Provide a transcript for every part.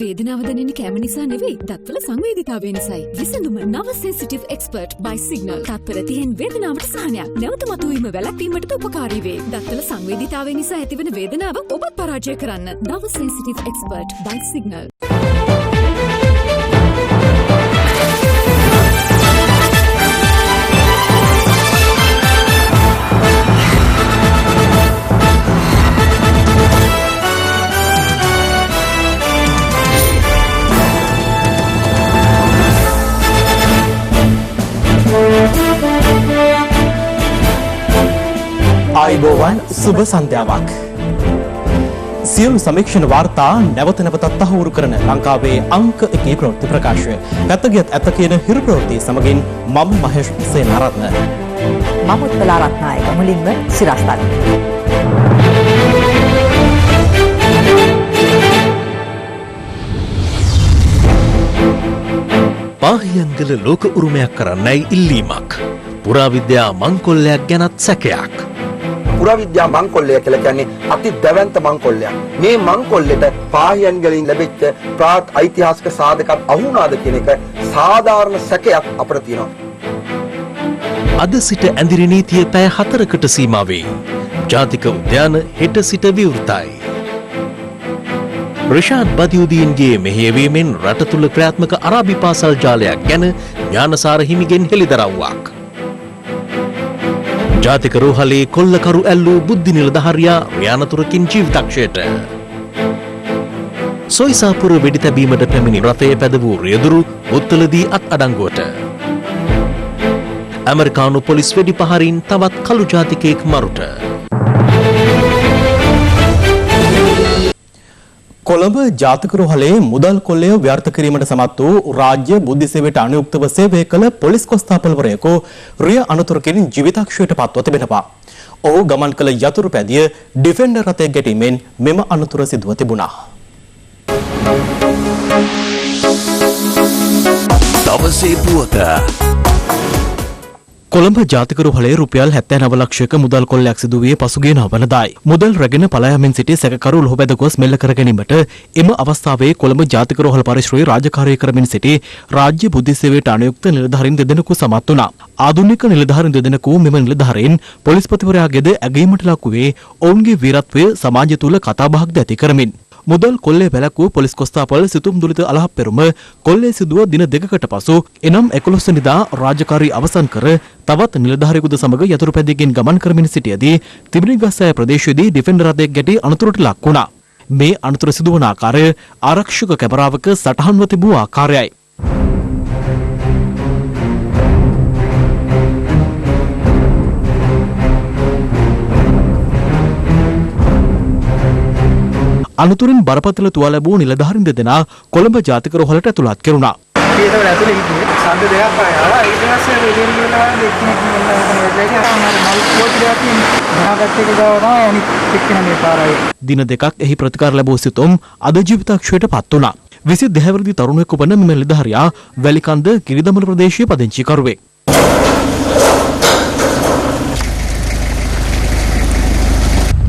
වේදනාව දැනෙන්නේ කැම නිසා නෙවෙයි, දත්වල සංවේදීතාවය නිසායි. විසඳුම නව සෙන්සිටිව් එක්ස්පර්ට් by සිග්නල්. තත්පර 30න් වේදනාවට සහනයක්. නැවත මතුවීම වැළැක්වීමට උපකාරී වේ. දත්වල සංවේදීතාවය නිසා ඇතිවන වේදනාව ඔබත් පරාජය කරන්න. නව සෙන්සිටිව් එක්ස්පර්ට් by සිග්නල්. ආයුබෝවන් සුබ සන්ධ්‍යාවක්. සියලු සමීක්ෂණ වාර්තා නැවත නැවතත් තහවුරු කරන ලංකාවේ අංක 1 ප්‍රවෘත්ති ප්‍රකාශය. පැත්තගියත් ඇත්ත කියන හිරු ප්‍රවෘත්ති සමගින් මම මහේෂ් සේනාරත්න. මම උත්පල රත්නායක. මුලින්ම සිරස්තල. පාහියන්ගල ලෝක උරුමයක් කරන්නයි ඉල්ලීමක්. පුරාවිද්‍යා මංකොල්ලයක් ගැනත් සැකයක්. පුරාවිද්‍යා මංකොල්ලය කියලා කියන්නේ අති දැවැන්ත මංකොල්ලයක්. මේ මංකොල්ලෙට පාහියන්ගලින් ලැබිච්ච ප්‍රාත් ඓතිහාසික සාධකත් අහු වුණාද කියන එක සාධාරණ සැකයක් අපිට තියෙනවා. අද සිට ඇඳිරි නීතිය පැය 4කට සීමා වේ. ජාතික උද්‍යාන හෙට සිට විවෘතයි. රිෂාඩ් බදියුදීන්ගේ මෙහෙයවීමෙන් රට තුළ ක්‍රියාත්මක අරාබි පාසල් ජාලයක් ගැන ඥානසාර හිමිගෙන් හෙළිදරව්වක්. ජාතික රෝහලේ කොල්ලකරු ඇල්ලූ බුද්ධි නිලධාරියා රියානතුරකින් ජීවිතක්ෂයට. සොයිසාපුර වෙඩි තැබීමට පැමිණි රථය පැද වූ රියදුරු උත්තලදී අත් අඩංගුවට. ඇමරිකානු පොලිස් වෙඩි පහරින් තවත් කළු ජාතිකයෙක් මරුට. කොළඹ ජාතික රෝහලේ මුදල් කොල්ලය ව්‍යර්ථ කිරීමට සමත් වූ රාජ්‍ය බුද්ධි සේවයට අනුයුක්තව සේවය කළ පොලිස් කොස්තාපල්වරයෙකු රිය අනතුරකින් ජීවිතක්ෂයට පත්ව තිබෙනවා. ඔහු ගමන් කළ යතුරු පැදිය ඩිෆෙන්ඩර් රථයක් ගැටීමෙන් මෙම අනතුර සිදුව තිබුණා. දවසේ පුවත කොළඹ ජාතික රෝහලේ රුපියල් 79 ලක්ෂයක මුදල් කොල්ලයක් සිදු වී පසුගිය නවවනදායි. මුදල් රැගෙන පලා යමින් සිටි සැකකරු ලොහබැද ගොස් මෙල්ල කර ගැනීමට එම අවස්ථාවේ කොළඹ ජාතික රෝහල පරිශ්‍රයේ රාජකාරී කරමින් සිටි රාජ්‍ය බුද්ධි සේවයට අනුයුක්ත නිලධාරීන් දෙදෙනෙකු සමත් වුණා. ආධුනික නිලධාරීන් දෙදෙනෙකු මෙම නිලධාරීන් පොලිස්පතිවරයාගේද ඇගීමට ලක් වූයේ ඔවුන්ගේ වීරත්වය සමාජය තුළ කතාබහක්ද ඇති කරමින්. මුදල් කොල්ලේ වැළැක්වූ පොලිස් කොස්තාපල් සිතුම් දුලිත අලහප් පෙරුම කොල්ලේ සිදුව දින දෙකකට පසු එනම් 11 වෙනිදා රාජකාරී අවසන් කර තවත් නිලධාරියෙකුද සමග යතුරු පැදියකින් ගමන් කරමින් සිටියදී තිබිනිගස්සය ප්‍රදේශයේදී ඩිෆෙන්ඩර් රථයක් ගැටි අනතුරට ලක් වුණා. මේ අනතුර සිදුවන ආකාරය ආරක්ෂක කැමරාවක සටහන්ව තිබූ ආකාරයයි. අනතුරින් බරපතල තුවාල ලැබූ නිලධාරීන් දෙදෙනා කොළඹ ජාතික රෝහලට ඇතුළත් කෙරුණා. ඒතකොට ඇතුලේ හිටියේ සද්ද දෙකක් ආවා. ඊට පස්සේ එළියෙන් ගිහලා දෙක්කෙනෙක් දින දෙකක් එහි ප්‍රතිකාර ලැබූ සිතුම් අද ජීවිතක්ෂයට පත් වුණා. 22 වසරේ තරුණයෙකු වන මෙම නිලධාරියා වැලිකන්ද කිරිදමල ප්‍රදේශයේ පදිංචි කරුවෙක්.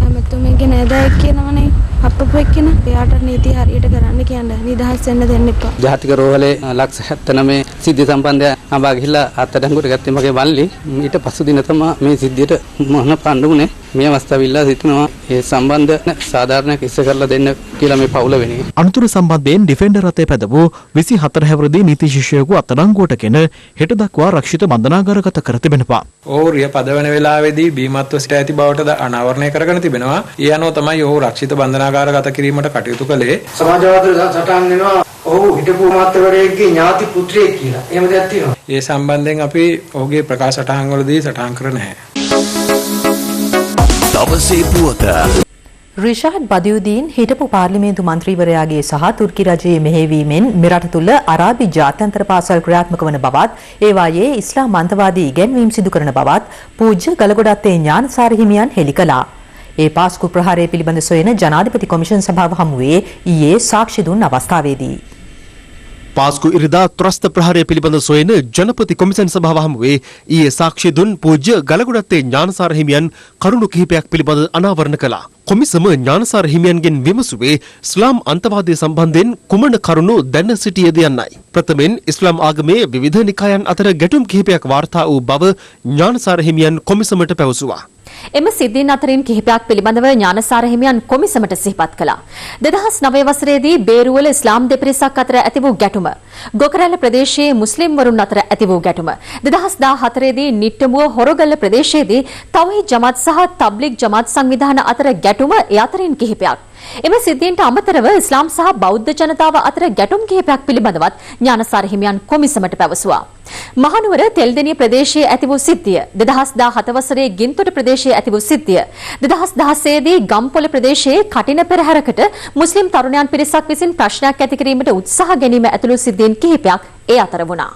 අමතුමගේ නෑදෑයෙක් කියනවනේ අප්පපු එක්කෙන එයාට නීති හරියට කරන්න කියන්නේ නිදහස් වෙන්න දෙන්න එපා. ජාතික රෝහලේ ලක්ෂ 79 සිද්ධි සම්බන්ධය අඹා ගිහිල්ලා අත්අඩංගුවට ගත්තේ මගේ වල්ලි. ඊට පසු දින තමයි මේ සිද්ධියට මොහොන පණ්ඩුනේ. මේ අවස්ථාවෙilla සිටිනවා ඒ සම්බන්ධ සාධාරණයක් ඉස්ස කරලා දෙන්න කියලා මේ පවුල වෙන්නේ. අනතුරු සම්බන්ධයෙන් ඩිෆෙන්ඩර් රථය පැද වූ 24 හැවිරිදි නීති ශිෂ්‍යයෙකු අත්අඩංගුවටගෙන හෙට දක්වා රක්ෂිත බන්ධනාගාරගත කර තිබෙනවා. ඔහු රිය පදවන වෙලාවේදී බීමත්ව සිට ඇති බවට අනාවරණය කරගෙන තිබෙනවා. ඒ අනුව තමයි ඔහු රක්ෂිත බන්ධනාගාරගත කිරීමට කටයුතු කළේ. සමාජවාද සටහන් වෙනවා ඔහු හිටපු මාත්‍යවරයෙක්ගේ ඥාති පුත්‍රයෙක් කියලා. එහෙම දෙයක් තියෙනවා. ඒ සම්බන්ධයෙන් අපි ඔහුගේ ප්‍රකාශ සටහන් වලදී සටහන් කර නැහැ. දවසේ පුවත රිෂාඩ් බදියුදීන් හිටපු පාර්ලිමේන්තු මන්ත්‍රීවරයාගේ සහ තුර්කි රජයේ මෙහෙයවීමෙන් මෙරට තුළ අරාබි ජාත්‍යන්තර පාසල් ක්‍රියාත්මක වන බවත් ඒවායේ ඉස්ලාම් අන්තවාදී ඉගැන්වීම් සිදු කරන බවත් පූජ්‍ය ගලගොඩත්තේ ඥානසාර හිමියන් හෙළි කළා. ඒ පාස්කු ප්‍රහාරය පිළිබඳ සොයන ජනාධිපති කොමිෂන් සභාව හමුවේ ඊයේ සාක්ෂි දුන් අවස්ථාවේදී පාස්කු ඉරිදා ත්‍රස්ත ප්‍රහාරය පිළිබඳ සොයන ජනපති කොමිසම් සභාව හමුවේ ඊයේ සාක්ෂි දුන් පූජ්‍ය ගලගොඩත්තේ ඥානසාර හිමියන් කරුණු කිහිපයක් පිළිබඳ අනාවරණ කළා. කොමිසම ඥානසාර හිමියන්ගෙන් විමසුවේ ඉස්ලාම් අන්තවාදය සම්බන්ධයෙන් කුමන කරුණු දැන සිටියද යන්නයි. ප්‍රථමයෙන් ඉස්ලාම් ආගමේ විවිධ නිකායන් අතර ගැටුම් කිහිපයක් වාර්තා වූ බව ඥානසාර හිමියන් කොමිසමට පැවසුවා. එම සිද්ධීන් අතරින් කිහිපයක් පිළිබඳව ඥානසාර හිමියන් කොමිසමට සිහිපත් කළා. 2009 වසරේදී බේරුවල ඉස්ලාම් දෙපිරිසක් අතර ඇති වූ ගැටුම, ගොකරැල්ල ප්‍රදේශයේ මුස්ලිම් වරුන් අතර ඇති වූ ගැටුම, 2014 දී නිට්ටඹුව හොරගල්ල ප්‍රදේශයේදී තවහීද් ජමාත් සහ තබ්ලිග් ජමාත් සංවිධාන අතර ගැටුම ඒ අතරින් කිහිපයක්. එම සිද්ධීන්ට අමතරව ඉස්ලාම් සහ බෞද්ධ ජනතාව අතර ගැටුම් කිහිපයක් පිළිබඳවත් ඥානසාර හිමියන් කොමිසමට පැවසුවා. මහනුවර තෙල්දෙණිය ප්‍රදේශයේ ඇති වූ සිද්ධිය, 2017 වසරේ ගින්තොට ප්‍රදේශයේ ඇති වූ සිද්ධිය, 2016 දී ගම්පොළ ප්‍රදේශයේ කටින පෙරහැරකට මුස්ලිම් තරුණයන් පිරිසක් විසින් ප්‍රශ්නයක් ඇති කිරීමට උත්සාහ ගැනීම ඇතුළු සිද්ධීන් කිහිපයක් ඒ අතර වුණා.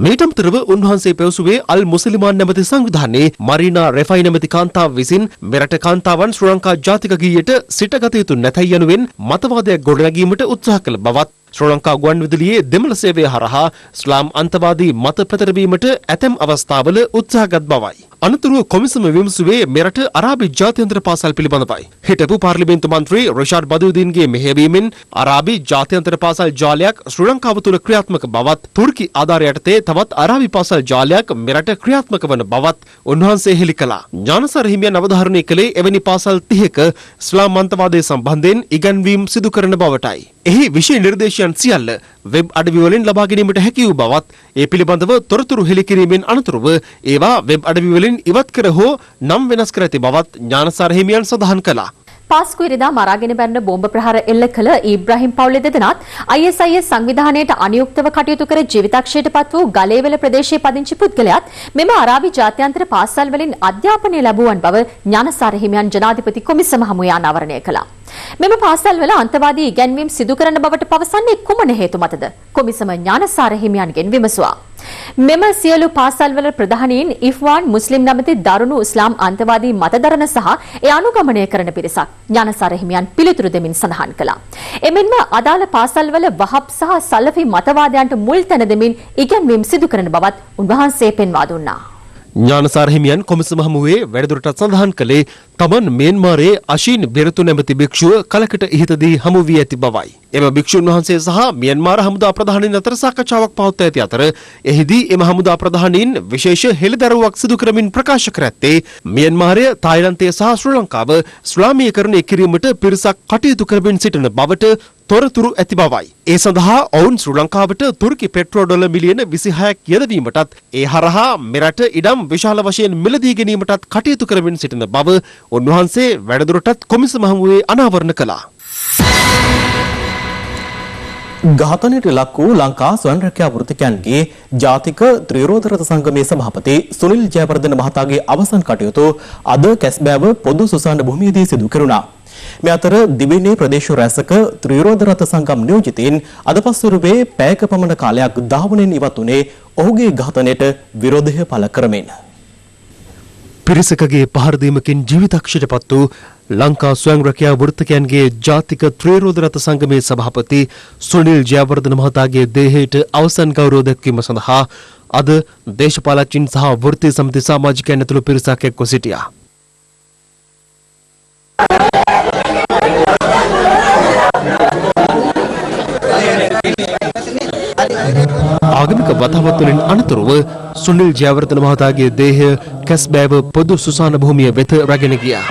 මීට අමතරව උන්වහන්සේ පැවසුවේ අල් මුස්ලිමාන් නැමැති සංවිධානයේ මරීනා රෙෆයි නැමැති කාන්තාව විසින් මෙරට කාන්තාවන් ශ්‍රී ලංකා ජාතික ගීයට සිටගත යුතු නැතයි යනුවෙන් මතවාදයක් ගොඩනැගීමට උත්සාහ කළ බවත් ශ්‍රී ලංකා ගුවන්විදුලියේ දෙමළ සේවය හරහා ඉස්ලාම් අන්තවාදී මත ප්‍රචාරවීමට ඇතැම් අවස්ථාවල උත්සාහගත් බවයි. අනතුරුව කොමිසම විමසුවේ මෙරට අරාබි ජාත්‍යන්තර පාසල් පිළිබඳවයි. හිටපු පාර්ලිමේන්තු මන්ත්‍රී රිෂාඩ් බදුදීන්ගේ මෙහෙයවීමෙන් අරාබි ජාත්‍යන්තර පාසල් ජාලයක් ශ්‍රී ලංකාව තුළ ක්‍රියාත්මක බවත්, තුර්කි ආධාර යටතේ තවත් අරාබි පාසල් ජාලයක් මෙරට ක්‍රියාත්මක වන බවත් උන්වහන්සේ හෙළි කළා. ඥානසාර හිමියන් අවධාරණය කළේ එවැනි පාසල් 30ක ඉස්ලාම් අන්තවාදය සම්බන්ධයෙන් ඉගැන්වීම් සිදු කරන බවටයි. එහි විෂය නිර්දේශයන් සියල්ල වෙබ් අඩවි වලින් ලබා ගැනීමට හැකි වූ බවත්, ඒ පිළිබඳව තොරතුරු හෙළි කිරීමෙන් අනතුරුව ඒවා වෙබ් අඩවි වලින් ඉවත් කර හෝ නම් වෙනස් කර ඇති බවත් ඥානසාර හිමියන් සඳහන් කළා. පාස්කු ඉරිදා මරාගෙන බැන්න බෝම්බ ප්‍රහාර එල්ල කළ ඉබ්‍රාහිම් පවුලේ දෙදෙනාත් ISIS සංවිධානයට අනුයුක්තව කටයුතු කර ජීවිතක්ෂයට පත් වූ ගලේවල ප්‍රදේශයේ පදිංචි පුද්ගලයාත් මෙම අරාබි ජාත්‍යන්තර පාසල් වලින් අධ්‍යාපනය ලැබුවන් බව ඥානසාර හිමියන් ජනාධිපති කොමිසම හමුවේ අනාවරණය කළා. මෙම පාසල්වල අන්තවාදී ඉගැන්වීම් සිදු කරන බවට පවසන්නේ කුමන හේතු මතද? කොමිසම ඥානසාර හිමියන්ගෙන් විමසුවා. මෙම සියලු පාසල්වල ප්‍රධානීන් ඉෆ්වාන් මුස්ලිම් නැමැති දරුණු ඉස්ලාම් අන්තවාදී මතදරන සහ ඒ අනුගමනය කරන පිරිසක් ඥානසාර හිමියන් පිළිතුරු දෙමින් සඳහන් කළා. එමෙන්ම අදාළ පාසල්වල වහබ් සහ සලෆි මතවාදයන්ට මුල් තැන දෙමින් ඉගැන්වීම් සිදු කරන බවත් උන්වහන්සේ පෙන්වා දුන්නා. ඥානසාර හිමියන් කොමිසම හමුවේ වැඩිදුරටත් සඳහන් කළේ තමන් මියන්මාරයේ අශීන් බෙරතු නැමැති භික්ෂුව කලකට ඉහතදී හමු වී ඇති බවයි. එම භික්ෂුන් වහන්සේ සහ මියන්මාර හමුදා ප්‍රධානීන් අතර සාකච්ඡාවක් පවත්වා ඇති අතර එහිදී එම හමුදා ප්‍රධානීන් විශේෂ හෙළිදරව්වක් සිදු කරමින් ප්‍රකාශ කර ඇත්තේ මියන්මාරය, තායිලන්තය සහ ශ්‍රී ලංකාව ඉස්ලාමීකරණය කිරීමට පිරිසක් කටයුතු කරමින් සිටින බවට තොරතුරු ඇති බවයි. ඒ සඳහා ඔවුන් ශ්‍රී ලංකාවට තුර්කි පෙට්‍රෝ ඩොලර් මිලියන 26ක් යොදවීමටත් ඒ හරහා මෙරට ඉඩම් විශාල වශයෙන් මිලදී ගැනීමටත් කටයුතු කරමින් සිටින බව උන්වහන්සේ වැඩිදුරටත් කොමිසම හමුවේ අනාවරණ කළා. ඝාතනයට ලක් වූ ලංකා ස්වයං රැකියා වෘත්තිකයන්ගේ ජාතික ත්‍රිරෝද රථ සංගමයේ සභාපති සුනිල් ජයවර්ධන මහතාගේ අවසන් කටයුතු අද කැස්බෑව පොදු සුසාන භූමියේදී සිදු කෙරුණා. මේ අතර දිවයිනේ ප්‍රදේශ රැසක ත්‍රිරෝද රථ සංගම් නියෝජිතයින් අද පස්වරුවේ පැයක පමණ කාලයක් ධාවනයෙන් ඉවත් වුණේ ඔහුගේ ඝාතනයට විරෝධය පළ කරමින්. පිරිසකගේ පහර දීමකින් ජීවිතක්ෂයට පත් වූ ලංකා ස්වයං රැකියා වෘත්තිකයන්ගේ ජාතික ත්‍රිරෝද රථ සංගමේ සභාපති සුනිල් ජයවර්ධන මහතාගේ දේහයට අවසන් ගෞරව දැක්වීම සඳහා අද දේශපාලකයන් සහ වෘත්තීය සමිති සමාජිකයන් ඇතුළු පිරිසක් එක්ව සිටියා. ආගමික වතාවත් වලින් අනතුරුව සුනිල් ජයවර්ධන මහතාගේ දේහය කැස්බෑව පොදු සුසාන භූමිය වෙත රැගෙන ගියා.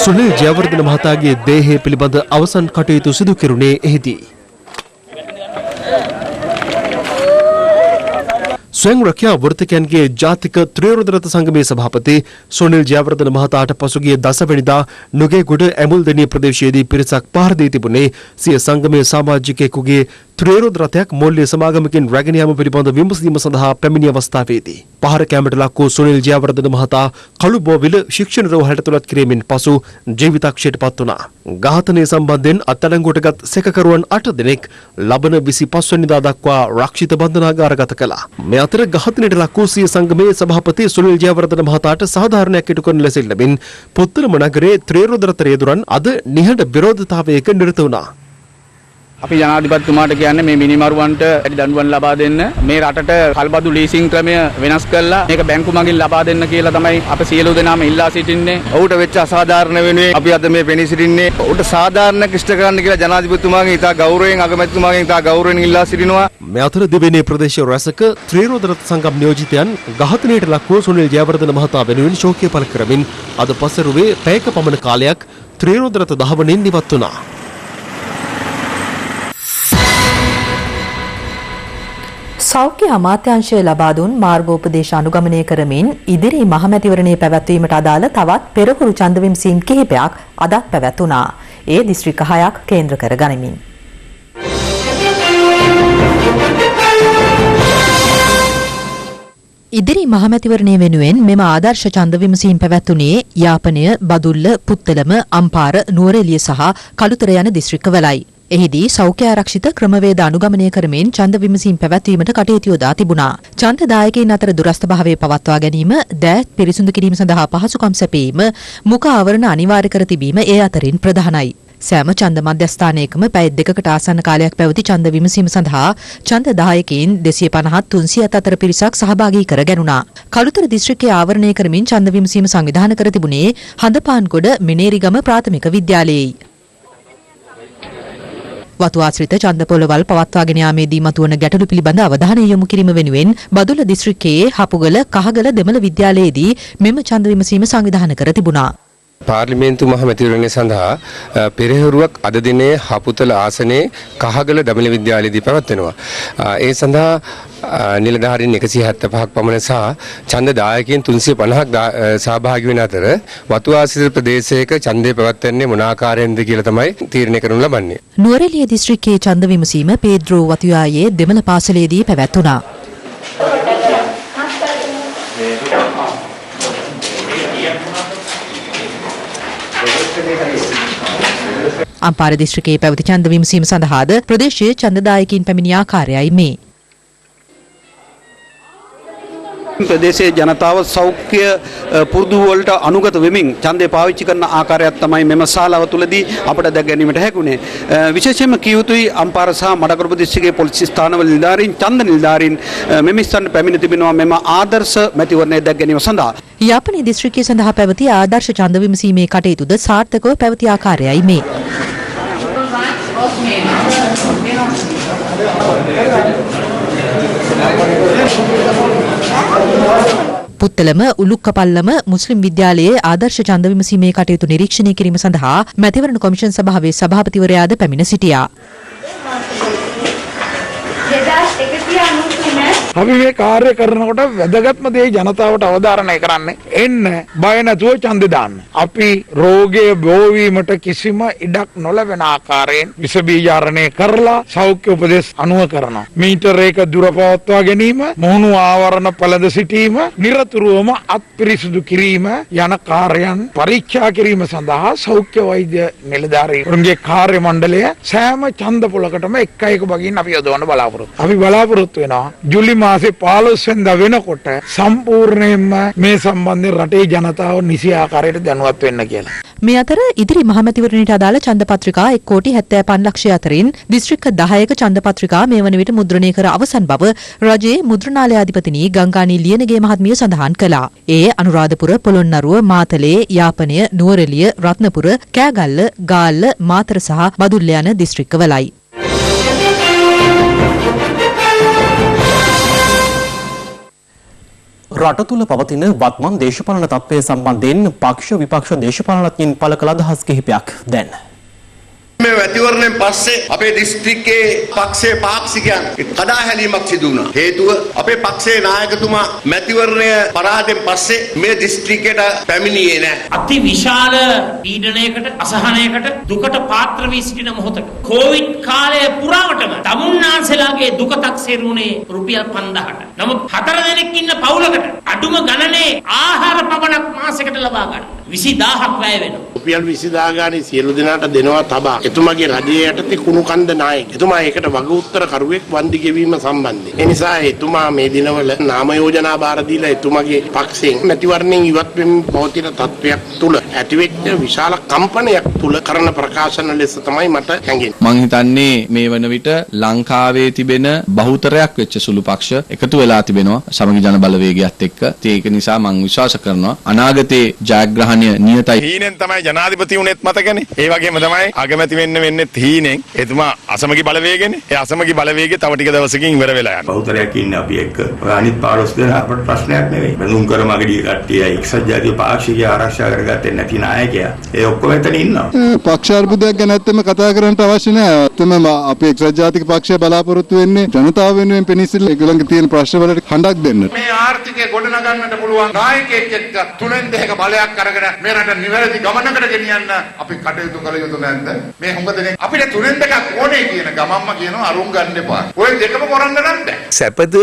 සුනිල් ජයවර්ධන මහතාගේ දේහය පිළිබඳ අවසන් කටයුතු සිදු කෙරුණේ එහිදී. ස්වයං රැකියා වෘත්තිකයන්ගේ ජාතික ත්‍රිරෝදරත සංගමේ සභාපති සුනිල් ජයවර්ධන මහතාට පසුගිය දසවැනිදා නුගේගොඩ ඇමුල්දෙණිය ප්‍රදේශයේදී පිරිසක් පහර දී තිබුණේ සිය සංගමේ සමාජිකයෙකුගේ ත්‍රිරෝද රථයක් මොල්ලේ සමාගමකින් රැගෙන යාම පිළිබඳ විමසීම සඳහා පැමිණි අවස්ථාවේදී පහර කැමට ලක් වූ සුනිල් ජයවර්ධන මහතා කළුබෝවිල ශික්ෂණ රෝහලට තුලත් කිරීමෙන් පසු ජීවිතක්ෂයට පත් වුණා. ඝාතනය සම්බන්ධයෙන් අත්අඩංගුවටගත් සැකකරුවන් 8 දෙනෙක් ලබන 25 වෙනිදා දක්වා රක්ෂිත බන්ධනාගාරගත කළා. මේ අතර ඝාතනයට ලක් වූ සිය සංගමේ සභාපති සුනිල් ජයවර්ධන මහතාට සාධාරණයක් ඉටු කරන ලෙස ලැබින් පුත්තලම නගරයේ ත්‍රිරෝද රථ රේදුරන් අද නිහඬ විරෝධතාවයක නිරත වුණා. අපි ජනාධිපතිතුමාට කියන්නේ මේ මිනිමරුවන්ට වැඩි දඬුවම් ලබා දෙන්න, මේ රටට කල්බදු ලීසින් ක්‍රමය වෙනස් කරලා මේක බැංකු මගින් ලබා දෙන්න කියලා තමයි අපි සියලු දෙනාම ඉල්ලා සිටින්නේ. ඔහුට වෙච්ච අසාධාරණ වෙනුවෙන් අපි අද මේ පෙනී සිටින්නේ. ඔහුට සාධාරණ ක්ෂ්ඨ කරන්න කියලා ජනාධිපතිතුමාගෙන් ඉතා ගෞරවයෙන් අගමැතිතුමාගෙන් ඉතා ගෞරවයෙන් ඉල්ලා සිටිනවා. මේ අතර දෙවෙනි ප්‍රදේශ රැසක ත්‍රිරෝද රථ සංගම් නියෝජිතයන් ඝාතනයට ලක් වූ සුනිල් ජයවර්ධන මහතා වෙනුවෙන් ශෝකය පළ කරමින් අද පසරුවේ පැයක පමණ කාලයක් ත්‍රිරෝද රථ දහවණෙන් ඉවත් වුණා. සෞඛ්‍ය අමාත්‍යාංශය ලබා දුන් මාර්ගෝපදේශ අනුගමනය කරමින් ඉදිරි මහමැතිවරණයේ පැවැත්වීමට අදාළ තවත් පෙරහුරු ඡන්ද විමසීම් කිහිපයක් අදත් පැවැත්වුණා. ඒ දිස්ත්‍රික්ක 6ක් කේන්ද්‍ර කර ගනිමින්. ඉදිරි මහමැතිවරණය වෙනුවෙන් මෙම ආදර්ශ ඡන්ද විමසීම් පැවැත්වුණේ යාපනය, බදුල්ල, පුත්තලම, අම්පාර, නුවරඑළිය සහ කළුතර යන දිස්ත්‍රික්කවලයි. එහිදී සෞඛ්‍ය ආරක්ෂිත ක්‍රමවේද අනුගමනය කරමින් ඡන්ද විමසීම් පැවැත්වීමට කටයුතු යොදා තිබුණා. ඡන්ද දායකයින් අතර දුරස්ථභාවය පවත්වා ගැනීම, දෑත් පිරිසුදු කිරීම සඳහා පහසුකම් සැපයීම, මුඛ ආවරණ අනිවාර්ය කර තිබීම ඒ අතරින් ප්‍රධානයි. සෑම ඡන්ද මධ්‍යස්ථානයකම පැය 2කට ආසන්න කාලයක් පැවති ඡන්ද විමසීම සඳහා ඡන්ද දායකයින් 250 300 අතර පිරිසක් සහභාගී කර ගැනුණා. කළුතර දිස්ත්‍රික්කයේ ආවරණය කරමින් ඡන්ද විමසීම සංවිධානය කර තිබුණේ හඳපාන්ගොඩ මිනේරිගම ප්‍රාථමික විද්‍යාලයේයි. වතු ආශ්‍රිත ඡන්ද පොළවල් පවත්වාගෙන යාමේදී මතුවන ගැටලු පිළිබඳ අවධානය යොමු කිරීම වෙනුවෙන් බදුල්ල දිස්ත්‍රික්කයේ හපුගල කහගල දෙමළ විද්‍යාලයේදී මෙම ඡන්ද විමසීම සංවිධානය කර තිබුණා. පාර්ලිමේන්තු මහමැතිවරණය සඳහා පෙරහරුවක් අද දිනේ හපුතල ආසනයේ කහගල දමිළ විද්‍යාලයේදී පැවැත්වෙනවා. ඒ සඳහා නිලධාරීන් 175ක් පමණ සහ ඡන්ද දායකයන් 350ක් සහභාගී වෙන අතර වතු ආශ්‍රිත ප්‍රදේශයක ඡන්දය පැවැත්වෙන්නේ මොන ආකාරයෙන්ද කියලා තමයි තීරණය කරනු ලබන්නේ. නුවරඑළිය දිස්ත්‍රික්කයේ ඡන්ද විමසීම පේද්‍රෝ වතුයායේ දෙමළ පාසලේදී පැවැත්වුණා. අම්පාර දිස්ත්‍රික්කයේ පැවති ඡන්ද විමසීම සඳහාද ප්‍රදේශීය ඡන්දදායකින් පැමිණි ආකාරයයි මේ. ප්‍රදේශයේ ජනතාව සෞඛ්‍ය පුරුදු වලට අනුගත වෙමින් ඡන්දය පාවිච්චි කරන ආකාරයක් තමයි මෙම ශාලාව තුලදී අපට දැක ගැනීමට හැකුනේ. විශේෂයෙන්ම කිය යුතුයි අම්පාර සහ මඩකරපු දිස්ත්‍රික්කයේ පොලිස් ස්ථානවල නිලධාරීන් ඡන්ද නිලධාරීන් මෙම ස්ථානට පැමිණ තිබෙනවා මෙම ආදර්ශ මැතිවරණය දැක ගැනීම සඳහා. යාපනයේ දිස්ත්‍රික්කය සඳහා පැවති ආදර්ශ ඡන්ද විමසීමේ කටයුතුද සාර්ථකව පැවති ආකාරයයි මේ. පුත්තලම උලුක්කපල්ලම මුස්ලිම් විද්‍යාලයේ ආදර්ශ ඡන්ද විමසීමේ කටයුතු නිරීක්ෂණය කිරීම සඳහා මැතිවරණ කොමිෂන් සභාවේ සභාපතිවරයාද පැමිණ සිටියා. අපි මේ කාර්ය කරනකොට වැදගත්ම දේ ජනතාවට අවධාරණය කරන්නේ එන්න බය නැතුව ඡන්ද දාන්න. අපි රෝගය බෝවීමට කිසිම ඉඩක් නොලැබෙන ආකාරයෙන් විස බීජාරණය කරලා සෞඛ්‍ය උපදෙස් අනුව කරනවා. මීටර එක දුර පවත්වා ගැනීම, මොහුණු ආවරණ පළඳ සිටීම, නිරතුරුවම අත්පිරිසුදු කිරීම යන කාර්යයන් පරීක්ෂා කිරීම සඳහා සෞඛ්‍ය වෛද්‍ය නිලධාරීන්ගේ කාර්ය මණ්ඩලය සෑම ඡන්ද පොලකටම එක් බගින් අපි යොදවන්න බලාපොරොත්තු. අපි බලාපොරොත්තු වෙනවා ජූලි මාසේ 15 වෙනිදා වෙනකොට සම්පූර්ණයෙන්ම මේ සම්බන්ධයෙන් රටේ ජනතාව නිසි ආකාරයට දැනුවත් වෙන්න කියලා. මේ අතර ඉදිරි මහමැතිවරණයට අදාළ ඡන්ද පත්‍රිකා 1,75 ලක්ෂය අතරින් දිස්ත්‍රික්ක 10ක ඡන්ද පත්‍රිකා මේ වන විට මුද්‍රණය කර අවසන් බව රජයේ මුද්‍රණාලයාධිපතිනි ගංගානී ලියනගේ මහත්මිය සඳහන් කළා. ඒ අනුරාධපුර, පොළොන්නරුව, මාතලේ, යාපනය, නුවරඑළිය, රත්නපුර, කෑගල්ල, ගාල්ල, මාතර සහ බදුල්ල යන දිස්ත්‍රික්කවලයි. රට තුළ පවතින වත්මන් දේශපාලන තත්ත්වය සම්බන්ධයෙන් පක්ෂ විපක්ෂ දේශපාලනඥයින් පළ කළ අදහස් කිහිපයක් දැන්. මේ මැතිවරණයෙන් පස්සේ අපේ දිස්ත්‍රික්කයේ පක්ෂයේ පාක්ෂිකයන් කඩා හැලීමක් සිදු වුණා. හේතුව අපේ පක්ෂයේ නායකතුමා මැතිවරණය පරාදයෙන් පස්සේ මේ දිස්ත්‍රික්කයට පැමිණියේ නැහැ. අති විශාල පීඩනයකට අසහනයකට දුකට පාත්‍ර වී සිටින මොහොතක කොවිඩ් කාලය පුරාවටම තමුන්නාන්සලාගේ දුක තක්සේරුනේ රුපියල් 5000ට. නමුත් 4 දෙනෙක් ඉන්න පවුලකට අඩුම ගණනේ ආහාර පමණක් මාසෙකට ලබා ගන්න 20000ක් වැය වෙනවා. රුපියල් 20000 ගානේ සියලු දෙනාට දෙනවා තබා. එතුමාගේ රජයේ යටතේ කුණුකන්ද නායක. එතුමා ඒකට වග උත්තර කරුවෙක් වන්දි ගෙවීම සම්බන්ධයෙන්. ඒ නිසා එතුමා මේ දිනවල නාම යෝජනා බාර දීලා එතුමාගේ පක්ෂයෙන් මැතිවරණයෙන් ඉවත් වෙමින් පවතින තත්වයක් තුල ඇතිවෙච්ච විශාල කම්පනයක් තුල කරන ප්‍රකාශන ලෙස තමයි මට හැඟෙන්නේ. මං හිතන්නේ මේ වන විට ලංකාවේ තිබෙන බහුතරයක් වෙච්ච සුළු පක්ෂ එකතු වෙලා තිබෙනවා සමගි ජන බලවේගයත් එක්ක. ඒක නිසා මං විශ්වාස කරනවා අනාගතයේ ජයග්‍රහණය නියතයි. හීනෙන් තමයි ජනාධිපති වුණෙත් මතකනේ. ඒ වගේම තමයි අගමැති වෙන්නේ හීනෙන්. එතුමා අසමගි බලවේගනේ. ඒ අසමගි බලවේගය තව ටික දවසකින් ඉවර වෙලා යනවා. බහුතරයක් ඉන්නේ අපි එක්ක. ඔය අනිත් 15 දෙනා අපට ප්‍රශ්නයක් නෙවෙයි. බඳුන් කරමගදී කට්ටිය එක්සත් ජාතික පාක්ෂිකය ආරක්ෂා කරගත්තේ නැති නායකයා. ඒ ඔක්කොම එතන ඉන්නවා. පක්ෂ අර්බුදයක් ගැන ඇත්තම කතා කරන්න අවශ්‍ය නැහැ. ඇත්තම අපේ එක්සත් ජාතික පක්ෂය බලාපොරොත්තු වෙන්නේ ජනතාව වෙනුවෙන් පෙනීසිල්ල ඒගොල්ලන්ගේ තියෙන ප්‍රශ්න වලට හඬක් දෙන්න. මේ ආර්ථිකය ගොඩනගන්නට පුළුවන් නායකයෙක් එක්ක තුනෙන් දෙක බලයක් අරගෙන මේ රට නිවැරදි ගමනකට ගෙනියන්න අපි කටයුතු කළ යුතු නැද්ද? මේ හුඟ දෙනෙක් අපිට තුනෙන් දෙකක් ඕනේ කියන ගමම්ම කියනවා අරුන් ගන්න එපා. ඔය දෙකම කරන්න නම් බෑ. සැපද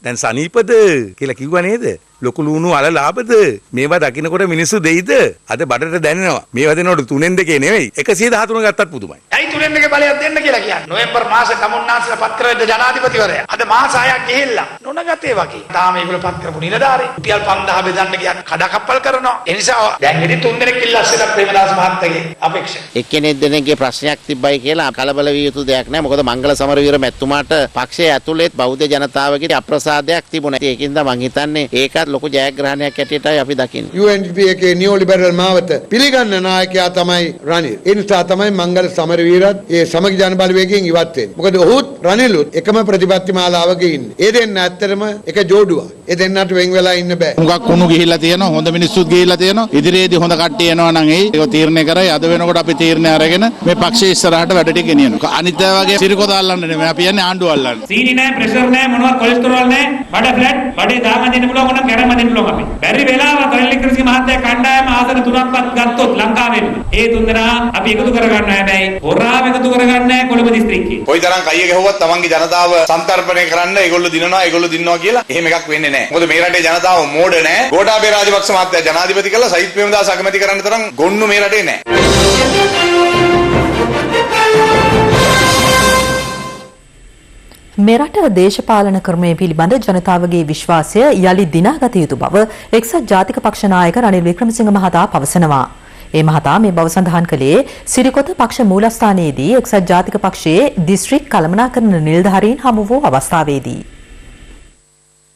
දැන් සනීපද කියලා කිව්වා නේද? ලොකු ලුණු අල ලාභද මේවා දකින්නකොට මිනිස්සු දෙයිද? අද බඩට දැනෙනවා. මේවා දෙනකොට තුනෙන් දෙකේ නෙවෙයි 113 ගත්තත් පුදුමයි. ඇයි තුනෙන් දෙක බලයක් දෙන්න කියලා කියන්නේ? නොවැම්බර් මාසේ තමුන්නාන්සලා පත් කරවෙද්ද ජනාධිපතිවරයා. අද මාස 6ක් ගිහිල්ලා නොනගතේ වගේ. තාම ඒගොල්ලෝ පත් කරපු නිලධාරී රුපියල් 5000 බෙදන්න කියන්නේ කඩකප්පල් කරනවා. ඒ නිසා දැන් ඉදි තුන් දෙනෙක් ඉල්ලස්සලා ප්‍රේමදාස මහත්තයාගේ අපේක්ෂා. එක්කෙනෙක් දෙනෙක්ගේ ප්‍රශ්නයක් තිබ්බයි කියලා කලබල විය යුතු දෙයක් නෑ. මොකද මංගල සමරවීර මැතිතුමාට පක්ෂයේ ඇතුළේ බෞද්ධ ජනතාවගේ අප්‍රසාදයක් තිබුණා. ඒකින්ද මං හිතන්නේ ඒකත් ලොකු ජයග්‍රහණයක් ඇටියටයි අපි දකින්නේ. UNDP එකේ නියෝ ලිබරල් මාවත පිළිගන්න නායකයා තමයි රනිල්. ඒ නිසා තමයි මංගල සමරවීරත් ඒ සමගි ජන බලවේගයෙන් ඉවත් වෙන්නේ. මොකද ඔහුත් රනිලුත් එකම ප්‍රතිපත්ති මාලාවක ඉන්නේ. ඒ දෙන්න ඇත්තටම එක ජෝඩුවක්. ඒ දෙන්නට වෙන් වෙලා ඉන්න බෑ. හුඟක් කුණු ගිහිල්ලා තියෙනවා, හොඳ මිනිස්සුත් ගිහිල්ලා තියෙනවා. ඉදිරියේදී හොඳ කට්ටිය එනවා නම් ඒක තීරණය කරයි. අද වෙනකොට අපි තීරණය අරගෙන මේ පක්ෂයේ ඉස්සරහට වැඩ ටික ගෙනියනවා. අනිත් අය වගේ සිරිකොත අල්ලන්න නෙමෙයි. අපි යන්නේ ආණ්ඩුව අල්ලන්න. සීනි නැහැ, ප්‍රෙෂර් නැහැ, මොනවා කොලෙස්ටරෝල් නැහැ. බඩ ෆ්ලැට්, බඩේ දාම දෙන්න පුළුවන් නම් කැරම දෙන්න පුළුවන් අපි. බැරි වෙලාවක රනිල් මහත්තයා කණ්ඩායම ආසන 3ක්වත් ගත්තොත් ලංකාවෙන් ඒ තුන්දෙනා අපි එකතු කරගන්නවා. හැබැයි හොරාම එකතු කරගන්නේ නැහැ කොළඹ දිස්ත්‍රික්කේ. කොයි තරම් කයිය ගහුවත් තමන්ගේ ජනතාව සන්තරපණය කරන්න ඒගොල්ලෝ දිනනවා කියලා එහෙම එකක් වෙන්නේ නැහැ. මොකද මේ රටේ ජනතාව මෝඩ නැහැ. ගෝඨාභය රාජපක්ෂ මහත්තයා ජනාධිපති කළා සජිත් ප්‍රේමදාස අගමැති කරන්න තරම් ගොන්නු මේ රටේ නැහැ. මෙරට දේශපාලන ක්‍රමය පිළිබඳ ජනතාවගේ විශ්වාසය යළි දිනාගත යුතු බව එක්සත් ජාතික පක්ෂ නායක රනිල් වික්‍රමසිංහ මහතා පවසනවා. ඒ මහතා මේ බව සඳහන් කළේ සිරිකොත පක්ෂ මූලස්ථානයේදී එක්සත් ජාතික පක්ෂයේ දිස්ත්‍රික් කළමනාකරන නිලධාරීන් හමු වූ අවස්ථාවේදී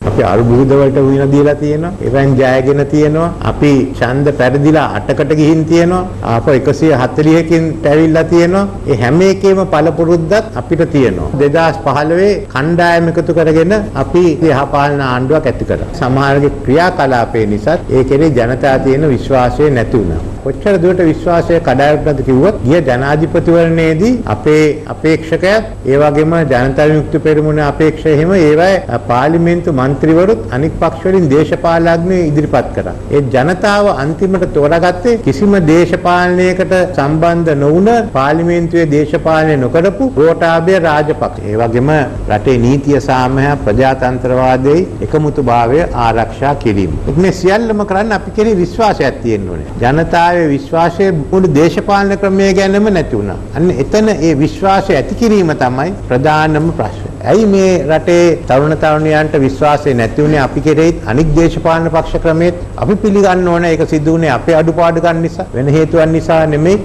අපි අරුබුද වලට වින දීලා තියෙනවා. එවන් ජයගෙන තියෙනවා. අපි ඡන්ද පෙරදිලා 8කට ගිහින් තියෙනවා. ආපහු 140කින් ඇවිල්ලා තියෙනවා. ඒ හැම එකේම පළපුරුද්දත් අපිට තියෙනවා. 2015 කණ්ඩායම එකතු කරගෙන අපි යහපාලන ආණ්ඩුවක් ඇති කරා. සමහරගේ ක්‍රියාකලාපේ නිසා ඒ කෙරේ ජනතාව තියෙන විශ්වාසය නැති වුණා. කොච්චර දුරට විශ්වාසය කඩාවැටුණාද කිව්වොත් ගිය ජනාධිපතිවරණයේදී අපේ අපේක්ෂකයත් ඒ වගේම ජනතා විමුක්ති පෙරමුණේ අපේක්ෂය එහෙම ඒවයි පාර්ලිමේන්තු මන්ත්‍රීවරුත් අනික් පක්ෂ වලින් දේශපාලඥයෝ ඉදිරිපත් කරා. ඒ ජනතාව අන්තිමට තෝරාගත්තේ කිසිම දේශපාලනයකට සම්බන්ධ නොවුන පාර්ලිමේන්තුවේ දේශපාලනය නොකරපු ගෝඨාභය රාජපක්ෂ. ඒ වගේම රටේ නීතිය සාමය ප්‍රජාතන්ත්‍රවාදයේ එකමුතුභාවය ආරක්ෂා කිරීම. මේ සියල්ලම කරන්න අපි කෙරේ විශ්වාසයක් තියෙන්න ඕනේ. ජනතාවේ විශ්වාසය මුළු දේශපාලන ක්‍රමය ගැනම නැති වුණා. අන්න එතන ඒ විශ්වාසය ඇති කිරීම තමයි ප්‍රධානම ප්‍රශ්නේ. ඇයි මේ රටේ තරුණ තරුණියන්ට විශ්වාසය නැති වුණේ? අපි කෙරෙහිත් අනික් දේශපාලන පක්ෂ ක්‍රමෙත් අපි පිළිගන්න ඕන. ඒක සිදු වුණේ අපේ අඩුපාඩුකම් නිසා, වෙන හේතුවක් නිසා නෙමෙයි.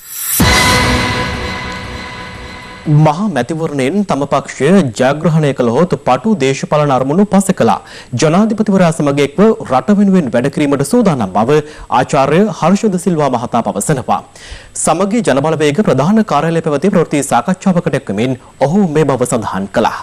මහා මැතිවරණයෙන් තම පක්ෂය ජයග්‍රහණය කළහොත් පටු දේශපාලන අරමුණු පස කළා. ජනාධිපතිවරයා සමග එක්ව රට වෙනුවෙන් වැඩ කිරීමට සූදානම් බව ආචාර්ය හර්ෂද සිල්වා මහතා පවසනවා. සමගි ජනබලවේග ප්‍රධාන කාර්යාලය පැවති ප්‍රවෘත්ති සාකච්ඡාවකට එක්වමින් ඔහු මේ බව සඳහන් කළා.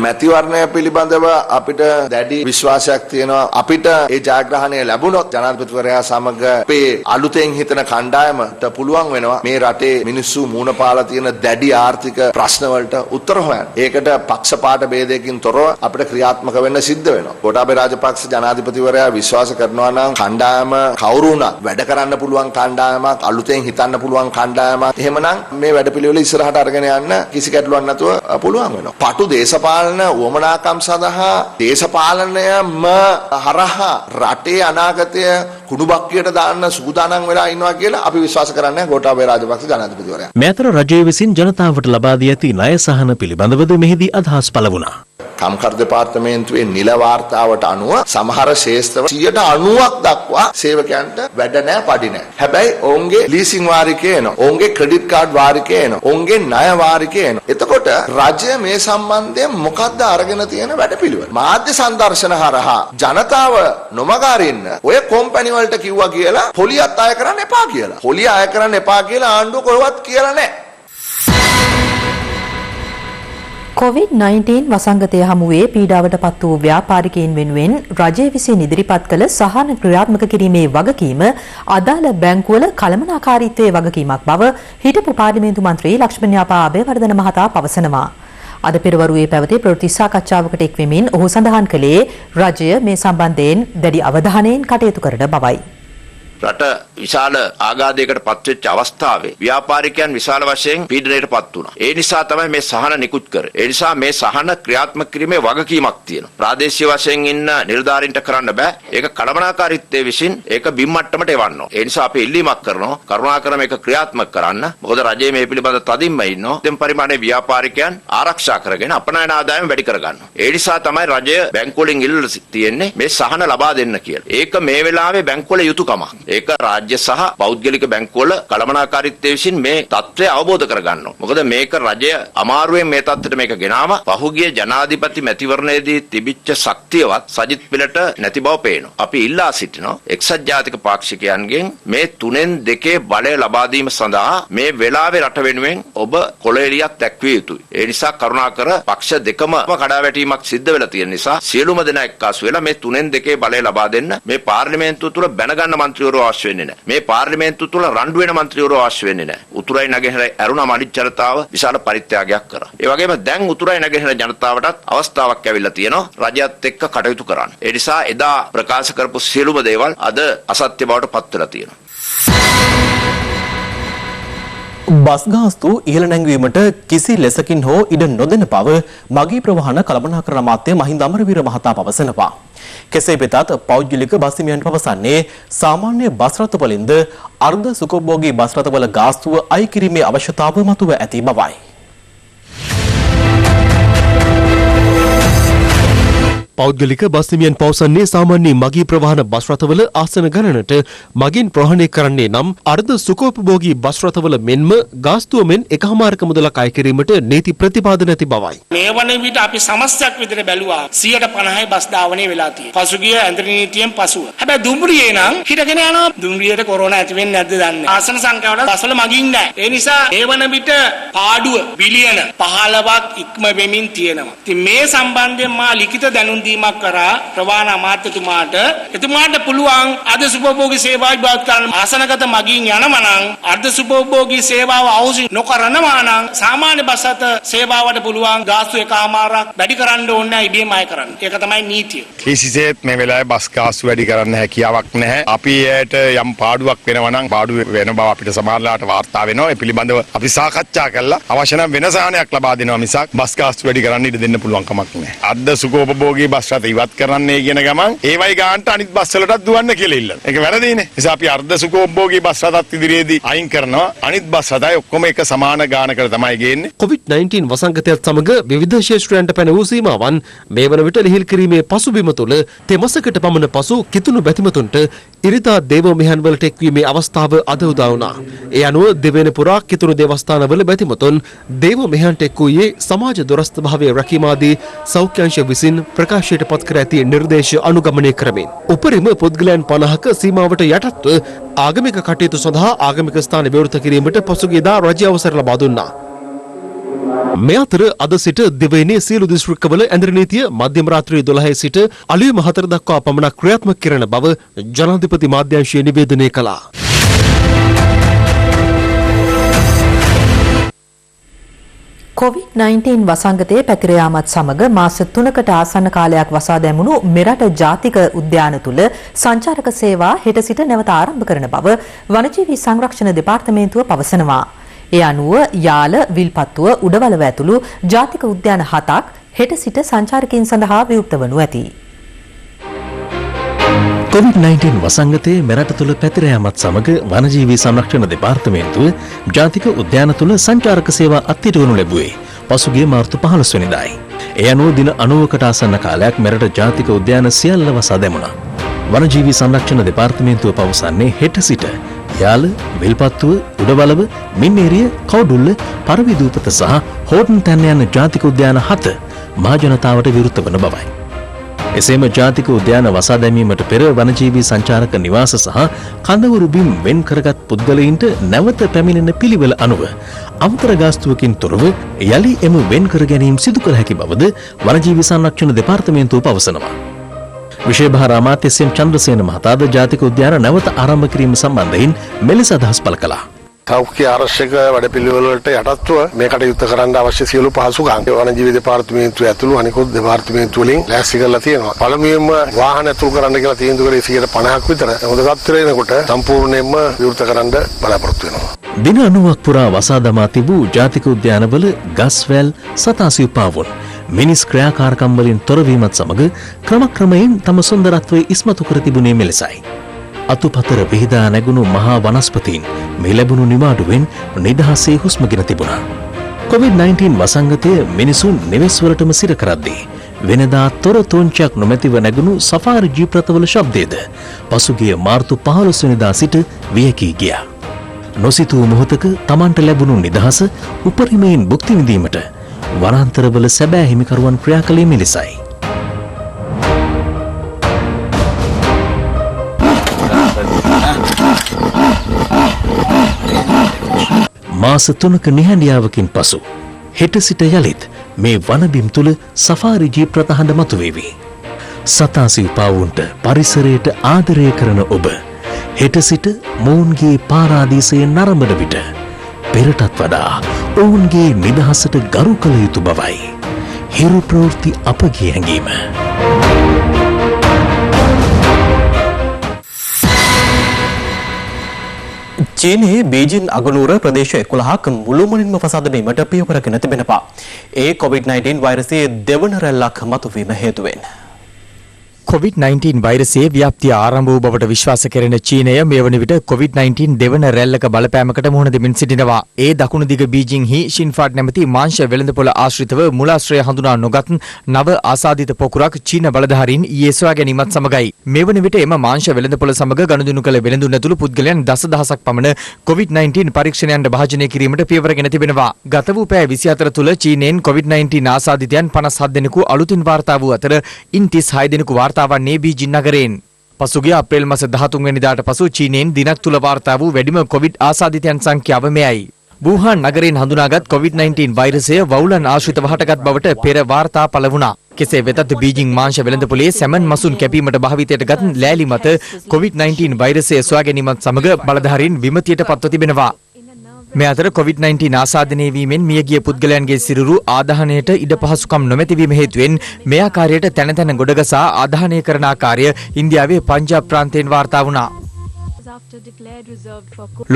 මැතිවරණය පිළිබඳව අපිට දැඩි විශ්වාසයක් තියෙනවා. අපිට ඒ ජයග්‍රහණය ලැබුණොත් ජනාධිපතිවරයා සමග අපේ අලුතෙන් හිතන කණ්ඩායමට පුළුවන් වෙනවා මේ රටේ මිනිස්සු මූණ පාලා තියෙන දැඩි ආර්ථික ප්‍රශ්න වලට උත්තර හොයන්න. ඒකට පක්ෂපාත ભેදයකින් තොරව අපිට ක්‍රියාත්මක වෙන්න සිද්ධ වෙනවා. ගෝඨාභය රාජපක්ෂ ජනාධිපතිවරයා විශ්වාස කරනවා නම් කණ්ඩායම කවුරු වුණත් වැඩ කරන්න පුළුවන් කණ්ඩායමක්, අලුතෙන් හිතන්න පුළුවන් කණ්ඩායමක්. එහෙමනම් මේ වැඩපිළිවෙල ඉස්සරහට අරගෙන යන්න කිසි ගැටලුවක් නැතුව පුළුවන් වෙනවා. පටු දේශපාලන උවමනාකම් සඳහා දේශපාලනයම හරහා රටේ අනාගතය කුණුබක්කියට දාන්න සූදානම් වෙලා ඉන්නවා කියලා අපි විශ්වාස කරන්නේ ගෝඨාභය රාජපක්ෂ ජනාධිපතිවරයා. මෙතර රජය විසින් ජනතාවට ලබා දී ඇති ණය සහන පිළිබඳවද මෙහිදී අදහස් පළ වුණා. කම්කර දෙපාර්තමේන්තුවේ නිල වාර්තාවට අනුව සමහර ශේෂ්ත්‍ර 90% දක්වා සේවකයන්ට වැඩ නැහැ, පඩි නැහැ. හැබැයි ඔවුන්ගේ ලීසින් වාරිකේ එනවා, ඔවුන්ගේ ක්‍රෙඩිට් කාඩ් වාරිකේ එනවා, ඔවුන්ගේ ණය වාරිකේ එනවා. එතකොට රජය මේ සම්බන්ධයෙන් මොකද්ද අරගෙන තියෙන වැඩපිළිවෙල? මාධ්‍ය සංදර්ශන හරහා ජනතාව නොමග අරින්න ඔය කම්පැනි වලට කිව්වා කියලා පොලියත් අය කරන්න එපා කියලා. පොලිය අය කරන්න එපා කියලා ආණ්ඩුව කොහෙවත් කියලා නැහැ. COVID-19 වසංගතය හමුවේ පීඩාවට පත් වූ ව්‍යාපාරිකයින් වෙනුවෙන් රජය විසින් ඉදිරිපත් කළ සහන ක්‍රියාත්මක කිරීමේ වගකීම අදාළ බැංකුවල කළමනාකාරීත්වයේ වගකීමක් බව හිටපු පාර්ලිමේන්තු මන්ත්‍රී ලක්ෂ්මන් යාපා අබේවර්ධන මහතා පවසනවා. අද පෙරවරුවේ පැවති ප්‍රවෘත්ති සාකච්ඡාවකට එක්වෙමින් ඔහු සඳහන් කළේ රජය මේ සම්බන්ධයෙන් දැඩි අවධානයෙන් කටයුතු කරන බවයි. රට විශාල ආඝාතයකට පත්වෙච්ච අවස්ථාවේ ව්‍යාපාරිකයන් විශාල වශයෙන් පීඩනයට පත් වුණා. ඒ නිසා තමයි මේ සහන නිකුත් කරේ. ඒ නිසා මේ සහන ක්‍රියාත්මක කිරීමේ වගකීමක් තියෙනවා. ප්‍රාදේශීය වශයෙන් ඉන්න නිලධාරීන්ට කරන්න බෑ. ඒක කළමනාකාරීත්වයේ විසින් ඒක බිම් මට්ටමට එවන්න ඕන. ඒ නිසා අපි ඉල්ලීමක් කරනවා කරුණාකර මේක ක්‍රියාත්මක කරන්න. මොකද රජයේ මේ පිළිබඳ තදින්ම ඉන්නවා. දෙම් පරිමාණයේ ව්‍යාපාරිකයන් ආරක්ෂා කරගෙන අපනයන ආදායම වැඩි කරගන්නවා. ඒ නිසා තමයි රජය බැංකු වලින් ඉල්ලලා තියෙන්නේ මේ සහන ලබා දෙන්න කියලා. ඒක මේ වෙලාවේ බැංකුවල යුතුයකමක්. ඒක රාජ්‍ය සහ පෞද්ගලික බැංකුවල කළමනාකාරීත්වය විසින් මේ තත්ත්වය අවබෝධ කරගන්නවා. මොකද මේක රජය අමාරුවෙන් මේ තත්ත්වයට මේක ගෙනාම පහුගිය ජනාධිපති මැතිවරණයේදී තිබිච්ච ශක්තියවත් සජිත් පිළට නැති බව පේනවා. අපි ඉල්ලා සිටිනවා එක්සත් ජාතික පාක්ෂිකයන්ගෙන් මේ 3/2 බලය ලබා දීම සඳහා මේ වෙලාවේ රට වෙනුවෙන් ඔබ කොළෙලියක් දැක්විය යුතුයි. ඒ නිසා කරුණාකර පක්ෂ දෙකම කඩාවැටීමක් සිද්ධ වෙලා තියෙන නිසා සියලුම දෙනා එක්කාසු වෙලා මේ 3/2 බලය ලබා දෙන්න මේ පාර්ලිමේන්තුව තුළ බැනගන්න මන්ත්‍රීවරු අවශ්‍ය වෙන්නේ නැහැ. මේ පාර්ලිමේන්තුව තුළ රණ්ඩු වෙන මන්ත්‍රීවරු අවශ්‍ය වෙන්නේ නැහැ. උතුරයි නැගෙනහිර ඇරුණාම අනිත් ජනතාව විශාල පරිත්‍යාගයක් කරා. ඒ වගේම දැන් උතුරයි නැගෙනහිර ජනතාවටත් අවස්ථාවක් ඇවිල්ලා තියෙනවා රජයත් එක්ක කටයුතු කරන්න. ඒ නිසා එදා ප්‍රකාශ කරපු සියලුම දේවල් අද අසත්‍ය බවට පත් වෙලා තියෙනවා. බස් ගාස්තු ඉහළ නැංවීමට කිසි ලෙසකින් හෝ ඉඩ නොදෙන බව මගී ප්‍රවාහන කළමනාකරණ අමාත්‍ය මහින්ද අමරවීර මහතා පවසනවා. කෙසේ වෙතත් පෞද්ගලික බස් හිමියන් පවසන්නේ සාමාන්‍ය බස් රථවලින්ද අර්ධ සුඛෝපභෝගී බස් රථවල ගාස්තුව අය කිරීමේ අවශ්‍යතාව මතුව ඇති බවයි. පෞද්ගලික බස් හිමියන් පවසන්නේ සාමාන්‍ය මගී ප්‍රවාහන බස් රථවල ආසන ගණනට මගින් ප්‍රවාහනය කරන්නේ නම් අර්ධ සුඛෝපභෝගී බස් රථවල මෙන්ම ගාස්තුව මෙන් එකහමාරක මුදලක් අය කිරීමට නීති ප්‍රතිපාදන ඇති බවයි. මේ වන විට අපි සමස්තයක් විදිහට බැලුවා 150යි බස් ධාවනය වෙලා තියෙනවා. පසුගිය ඇඳරි නීතියෙන් පසුව. හැබැයි දුම්රියේ නම් හිටගෙන යනවා. දුම්රියට කොරෝනා ඇති වෙන්නේ නැද්ද දන්නේ. ආසන සංඛ්‍යාව වල බස්වල මගින් නැහැ. ඒ නිසා මේ වන විට පාඩුව බිලියන 15ක් ඉක්ම වෙමින් තියෙනවා. ඉතින් මේ සම්බන්ධයෙන් මා ලිඛිත දැනුම් දීමක් කරා ප්‍රවාහන අමාත්‍යතුමාට එතුමාට පුළුවන් අද සුභෝභෝගී සේවා විභාග කරන ආසනගත මගින් යනවා නම් අර්ධ සුභෝභෝගී සේවාව අවශ්‍ය නොකරනවා නම් සාමාන්‍ය බස් රථ සේවාවට පුළුවන් ගාස්තු එකමාරක් වැඩි කරන්න ඕනේ නැහැ ඉබේම අය කරන්න. ඒක තමයි නීතිය. කිසිසේත් මේ වෙලාවේ බස් ගාස්තු වැඩි කරන්න හැකියාවක් නැහැ. අපි ඒට යම් පාඩුවක් වෙනවා නම් පාඩුව වෙන බව අපිට සමහරලාට වාර්තා වෙනවා. ඒ පිළිබඳව අපි සාකච්ඡා කළා අවශ්‍ය නම් වෙන සාහනයක් ලබා දෙනවා මිසක් බස් ගාස්තු වැඩි කරන්න ඉඩ දෙන්න පුළුවන් කමක් නැහැ. අර්ධ සුඛෝපභෝගී බස් රථ ඉවත් කරන්නේ කියන ගමන් ඒවයි ගානට අනිත් බස් වලටත් දුවන්න කියලා ඉල්ලන. ඒක වැරදිනේ. ඒ නිසා අපි අර්ධ සුඛෝපභෝගී බස් රථත් ඉදිරියේදී අයින් කරනවා. අනිත් බස් රථයි ඔක්කොම එක සමාන ගානකට තමයි ගේන්නේ. COVID-19 වසංගතයත් සමග විවිධ ශේෂ්ත්‍රයන්ට පැන වූ සීමාවන් මේ වන විට ලිහිල් කිරීමේ පසුබිම තුළ තෙමසකට පමණ පසු කිතුණු බැතිමතුන්ට ඉරිදා දේව මෙහන් වලට එක්වීමේ අවස්ථාව අද උදා වුණා. ඒ අනුව දෙවැනි පුරා කිතුණු දේවස්ථානවල බැතිමතුන් දේව මෙහන්ට එක් වූයේ සමාජ දුරස්ථ භාවයේ රැකීමාදී සෞඛ්‍ය අංශ විසින් ප්‍රකාශයට පත් කර ඇති නිර්දේශ අනුගමනය කරමින් උපරිම පුද්ගලයන් 50ක සීමාවට යටත්ව ආගමික කටයුතු සඳහා ආගමික ස්ථාන විවෘත කිරීමට පසුගියදා රජය අවසර ලබා දුන්නා. මේ අතර අද සිට දිවයිනේ සියලු දිස්ත්‍රික්කවල ඇඳරි නීතිය මධ්‍යම රාත්‍රී 12 සිට අලුයම 4 දක්වා පමණක් ක්‍රියාත්මක කරන බව ජනාධිපති මාධ්‍යංශය නිවේදනය කළා. COVID-19 වසංගතයේ පැතිර යාමත් සමග මාස 3කට ආසන්න කාලයක් වසා දැමුණු මෙරට ජාතික උද්‍යාන තුල සංචාරක සේවා හෙට සිට නැවත ආරම්භ කරන බව වනජීවී සංරක්ෂණ දෙපාර්තමේන්තුව පවසනවා. ඒ අනුව යාල, විල්පත්තුව, උඩවලව ඇතුළු ජාතික උද්‍යාන 7ක් හෙට සිට සංචාරකයන් සඳහා විවෘත වනු ඇති. COVID-19 වසංගතයේ මෙරට තුළ පැතිර යාමත් සමග වනජීවී සංරක්ෂණ දෙපාර්තමේන්තුව ජාතික උද්‍යාන තුළ සංචාරක සේවා අත්හිටුවනු ලැබුවේ පසුගිය මාර්තු 15 වෙනිදායි. ඒ අනුව දින 90කට ආසන්න කාලයක් මෙරට ජාතික උද්‍යාන සියල්ල වසා දැමුණා. වනජීවී සංරක්ෂණ දෙපාර්තමේන්තුව පවසන්නේ හෙට සිට යාල, විල්පත්තුව, උඩවලව, මින්නේරිය, කවුඩුල්ල, පරවිදූපත සහ හෝටන් තැන්න යන ජාතික උද්‍යාන 7 මහ ජනතාවට විවෘත වන බවයි. එසේම ජාතික උද්‍යාන වසා දැමීමට පෙර වනජීවී සංචාරක නිවාස සහ කඳවුරු බිම් වෙන් කරගත් පුද්ගලයින්ට නැවත පැමිණෙන පිළිවෙල අනුව අමතර ගාස්තුවකින් තොරව යලි එම වෙන් කර ගැනීම සිදු කළ හැකි බවද වනජීවී සංරක්ෂණ දෙපාර්තමේන්තුව පවසනවා. විශේෂභාර අමාත්‍ය එස්.එම්. චන්ද්‍රසේන මහතාද ජාතික උද්‍යාන නැවත ආරම්භ කිරීම සම්බන්ධයෙන් මෙලෙස අදහස් පළ කළා. සෞඛ්‍ය ආරක්ෂක වැඩපිළිවෙළවලට යටත්ව මේ කටයුත්ත කරන්න අවශ්‍ය සියලු පහසුකම් වනජීවි දෙපාර්තමේන්තුව ඇතුළු අනිකුත් දෙපාර්තමේන්තු වලින් ලෑස්ති කරලා තියෙනවා. පළමුවෙන්ම වාහන ඇතුළු කරන්න කියලා තීන්දුව කරේ 50% විතර. හොඳ තත්ත්වයට එනකොට සම්පූර්ණයෙන්ම විවෘත කරන්න බලාපොරොත්තු වෙනවා. දින 90ක් පුරා වසා දමා තිබූ ජාතික උද්‍යානවල ගස්වැල්, සතා සිව්පාවුන්, මිනිස් ක්‍රියාකාරකම් වලින් තොරවීමත් සමග ක්‍රමක්‍රමයෙන් තම සුන්දරත්වය ඉස්මතු කර තිබුණේ මෙලෙසයි. අතුපතර විහිදා නැගුණු මහා වනස්පතීන් මේ ලැබුණු නිවාඩුවෙන් නිදහසේ හුස්මගෙන තිබුණා. COVID-19 වසංගතය මිනිසුන් නිවෙස්වලටම සිර කරද්දී වෙනදා තොර තෝංචයක් නොමැතිව නැගුණු සෆාරි ජීප් රථවල ශබ්දයේද පසුගිය මාර්තු 15 වෙනිදා සිට වියකී ගියා. නොසිතූ මොහොතක Tamanට ලැබුණු නිදහස උපරිමයෙන් භුක්ති විඳීමට වනාන්තරවල සැබෑ හිමිකරුවන් ක්‍රියා කළේ මෙලෙසයි. මාස 3ක නිහඬියාවකින් පසු හෙට සිට යලිත් මේ වනබිම් තුල සෆාරි ජීප් රථ හඬ මතුවේවි. සතා සිව්පාවුන්ට පරිසරයට ආදරය කරන ඔබ හෙට සිට මොවුන්ගේ පාරාදීසයේ නරඹන විට පෙරටත් වඩා ඔවුන්ගේ නිදහසට ගරු කළ යුතු බවයි හිරු ප්‍රවෘත්ති අපගේ හැඟීම. චීනයේ බීජින් අගනුවර ප්‍රදේශ 11ක් මුළුමනින්ම වසා දැමීමට පියවරගෙන තිබෙනවා. ඒ COVID-19 වෛරසයේ දෙවන රැල්ලක් මතුවීම හේතුවෙන්. COVID-19 වෛරසයේ ව්‍යාප්තිය ආරම්භ වූ බවට විශ්වාස කෙරෙන චීනය මේ වන විට COVID-19 දෙවන රැල්ලක බලපෑමකට මුහුණ දෙමින් සිටිනවා. ඒ දකුණු දිග බීජින්හි ෂින්ෆාඩ් නැමැති මාංශ වෙළඳපොළ ආශ්‍රිතව මුලාශ්‍රය හඳුනා නොගත් නව ආසාදිත පොකුරක් චීන බලධාරීන් ඊයේ සොයා ගැනීමත් සමගයි. මේ වන විට එම මාංශ වෙළඳපොළ සමග ගනුදෙනු කළ වෙළඳුන් ඇතුළු පුද්ගලයන් දසදහසක් පමණ COVID-19 පරීක්ෂණයන්ට භාජනය කිරීමට පියවරගෙන තිබෙනවා. ගත වූ පැය 24 තුළ චීනයෙන් COVID-19 ආසාදිතයන් 57 දෙනෙකු අලුතින් වාර්තා වූ අතර ඉන් 36 දෙනෙකු වාර්තා වන්නේ බීජින් නගරයෙන්. පසුගිය අප්‍රේල් මාස 13 වෙනිදාට පසු චීනයෙන් දිනක් තුල වාර්තා වූ වැඩිම කොවිඩ් ආසාදිතයන් සංඛ්‍යාව මෙයයි. වුහාන් නගරයෙන් හඳුනාගත් COVID-19 වෛරසය වවුලන් ආශ්‍රිතව හටගත් බවට පෙර වාර්තා පළ වුණා. කෙසේ වෙතත් බීජිං මාංශ වෙළඳපොලේ සැමන් මසුන් කැපීමට භාවිතයට ගත් ලෑලි මත COVID-19 වෛරසය සොයා ගැනීමත් සමග බලධාරීන් විමතියට පත්ව තිබෙනවා. මේ අතර COVID-19 ආසාදනය වීමෙන් මියගිය පුද්ගලයන්ගේ සිරුරු ආදාහනයට ඉඩ පහසුකම් නොමැතිවීම හේතුවෙන් මේ ආකාරයට තැන තැන ගොඩගසා ආදාහනය කරන ආකාරය ඉන්දියාවේ පංජාබ් ප්‍රාන්තයෙන් වාර්තා වුණා.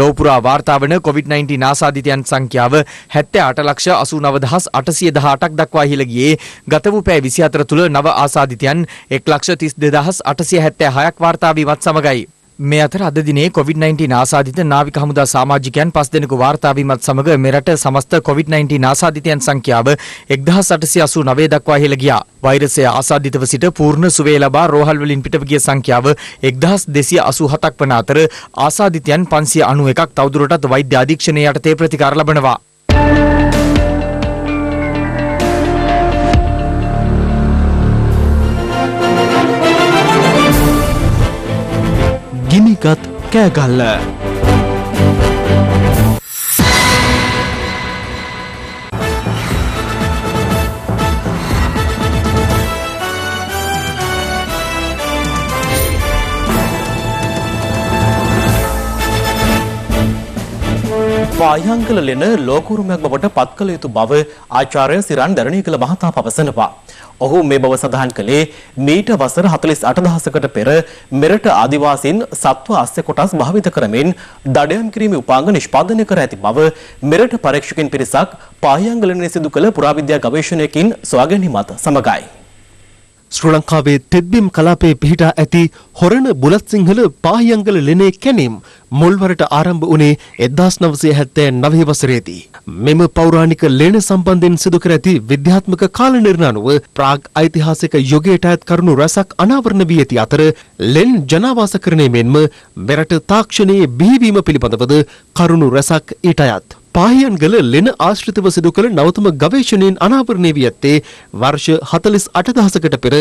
ලෝපුරා වාර්තා වන COVID-19 ආසාදිතයන් සංඛ්‍යාව 78,89,818ක් දක්වා ඉහළ ගියේ ගත වූ පැය 24 තුළ නව ආසාදිතයන් 1,32,876ක් වාර්තා වීමත් සමගයි. මේ අතර අද දිනේ COVID-19 ආසාදිත නාවික හමුදා සමාජිකයන් 5 දෙනෙකු වාර්තා වීමත් සමග මෙරට සමස්ත COVID-19 ආසාදිතයන් සංඛ්‍යාව 1889 දක්වා ඉහළ ගියා. වෛරසය ආසාදිතව සිට පූර්ණ සුවය ලබා රෝහල් වලින් පිටව ගිය සංඛ්‍යාව 1287ක් වන අතර ආසාදිතයන් 591ක් තවදුරටත් වෛද්‍ය අධීක්ෂණය යටතේ ප්‍රතිකාර ලබනවා. ගිනිගත් කෑගල්ල පායංගල ලෙන ලෝකෝරුමයක් බවට පත් කළ යුතු බව ආචාර්ය සිරන් දරණීකල මහතා පවසනවා. ඔහු මේ බව සඳහන් කළේ මීට වසර 48000කට පෙර මෙරට ආදිවාසීන් සත්ව අස්්‍ය කොටස් භාවිත කරමින් දඩයම් කිරීමේ උපාංග නිෂ්පාදනය කර ඇති බව මෙරට පරීක්ෂකයන් පිරිසක් පායංගල ලෙන සිදු කළ පුරාවිද්‍යා ගවේෂණයකින් සොයා ගැනීමත් සමගයි. ශ්‍රී ලංකාවේ තෙත්බිම් කලාපයේ පිහිටා ඇති හොරණ බුලත් සිංහල පාහියංගල ලෙනේ කැණීම් මුල්වරට ආරම්භ වුණේ 1979 වසරේදී. මෙම පෞරාණික ලෙන සම්බන්ධයෙන් සිදු කර ඇති විද්‍යාත්මක කාල නිර්ණය අනුව ප්‍රාග් ඓතිහාසික යුගයට අයත් කරුණු රැසක් අනාවරණ වී ඇති අතර ලෙන් ජනාවාසකරණය මෙන්ම මෙරට තාක්ෂණයේ බිහිවීම පිළිබඳවද කරුණු රැසක් ඊට අයත්. පාහියන්ගල ලෙන ආශ්‍රිතව සිදු කළ නවතම ගවේෂණයෙන් අනාවරණය වී ඇත්තේ වර්ෂ 48000කට පෙර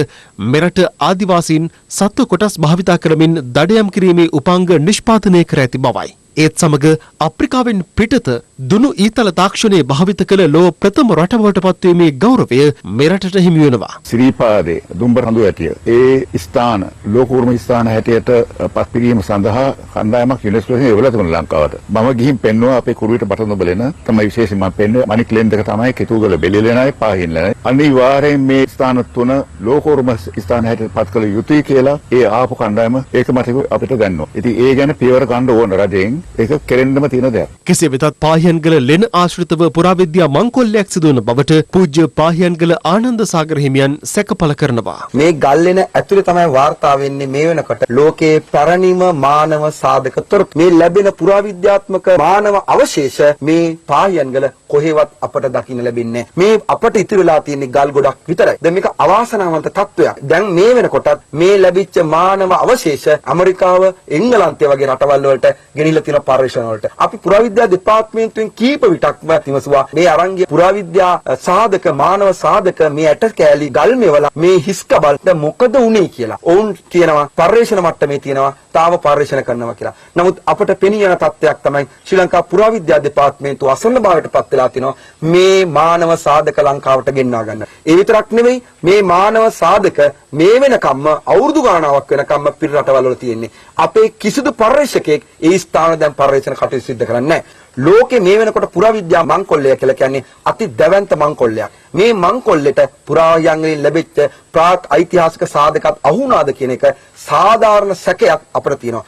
මෙරට ආදිවාසීන් සත්ව කොටස් භාවිතා කරමින් දඩයම් කිරීමේ උපාංග නිෂ්පාදනය කර ඇති බවයි. ඒත් සමග අප්‍රිකාවෙන් පිටත දුනු ඊතල තාක්ෂණයේ භාවිත කළ ලෝ ප්‍රථම රට බවට පත්වීමේ ගෞරවය මෙරටට හිමි වෙනවා. ශ්‍රීපාදේ දුම්බර හඳු ඇටිය ඒ ස්ථාන ලෝකෝරුම ස්ථාන හැටියට පත්පිරීම සඳහා කණ්ඩායමක් යුනෙස්කෝ එකෙන් එවලා තිබුණා ලංකාවට. මම ගිහින් පෙන්නුවා අපේ කුරුවිට බටන බලන තමයි විශේෂයෙන් මම පෙන්නුවේ මණික් ලෙන් දෙක තමයි කෙතුගල බෙලිලෙනයි පාහින්ලයි. අනිවාර්යෙන් මේ ස්ථාන තුන ලෝකෝරුම ස්ථාන හැටියට පත් කළ යුතුයි කියලා ඒ ආපු කණ්ඩායම ඒකමතිකව අපිට ගන්නවා. ඉතින් ඒ ගැන පියවර ගන්න ඕන රජෙන්. ඒක කෙරෙන්නම තියෙන දෙයක්. කෙසේ වෙතත් පාහියන්ගල ලෙන ආශ්‍රිතව පුරාවිද්‍යා මංකොල්ලයක් සිදුවන බවට පූජ්‍ය පාහියන්ගල ආනන්ද සාගර හිමියන් සැකපල කරනවා. මේ ගල්ලෙන ඇතුලේ තමයි වාර්තා වෙන්නේ මේ වෙනකොට ලෝකයේ පැරණිම මානව සාධක තොරතුරු. මේ ලැබෙන පුරාවිද්‍යාත්මක මානව අවශේෂ මේ පාහියන්ගල කොහෙවත් අපට දකින්න ලැබෙන්නේ නැහැ. මේ අපට ඉතුරු වෙලා තියෙන්නේ ගල් ගොඩක් විතරයි. දැන් මේක අවාසනාවන්ත තත්වයක්. දැන් මේ වෙනකොටත් මේ ලැබිච්ච මානව අවශේෂ ඇමරිකාව, එංගලන්තය වගේ රටවල් වලට ගෙනිලා තියෙන පරීක්ෂණ වලට අපි පුරාවිද්‍යා දෙපාර්තමේන්තුවෙන් කීප විටක්ම විමසුවා මේ අරංගිය පුරාවිද්‍යා සාධක මානව සාධක මේ ඇට කෑලි ගල් මෙවලා මේ හිස්කබල් දැන් මොකද උනේ කියලා. ඔවුන් කියනවා පරීක්ෂණ මට්ටමේ තියෙනවා තාම පරීක්ෂණ කරනවා කියලා. නමුත් අපට පෙනී යන තත්ත්වයක් තමයි ශ්‍රී ලංකා පුරාවිද්‍යා දෙපාර්තමේන්තුව අසන්නභාවයට පත් වෙලා තිනවා මේ මානව සාධක ලංකාවට ගෙන්වා ගන්න. ඒ විතරක් නෙවෙයි මේ මානව සාධක මේ වෙනකම්ම අවුරුදු ගාණාවක් වෙනකම්ම පිට රටවල් වල තියෙන්නේ. අපේ කිසිදු පරීක්ෂකෙක් ඒ ස්ථාන දැන් පරීක්ෂණ කටයුතු සිදු කරන්නේ නැහැ. ලෝකේ මේ වෙනකොට පුරාවිද්‍යා මංකොල්ලය කියලා කියන්නේ අති දැවැන්ත මංකොල්ලයක්. මේ මංකොල්ලෙට පුරායන්ගෙන් ලැබිච්ච ප්‍රාග් ඓතිහාසික සාධකත් අහු වුණාද කියන එක සාධාරණ සැකයක් අපිට තියෙනවා.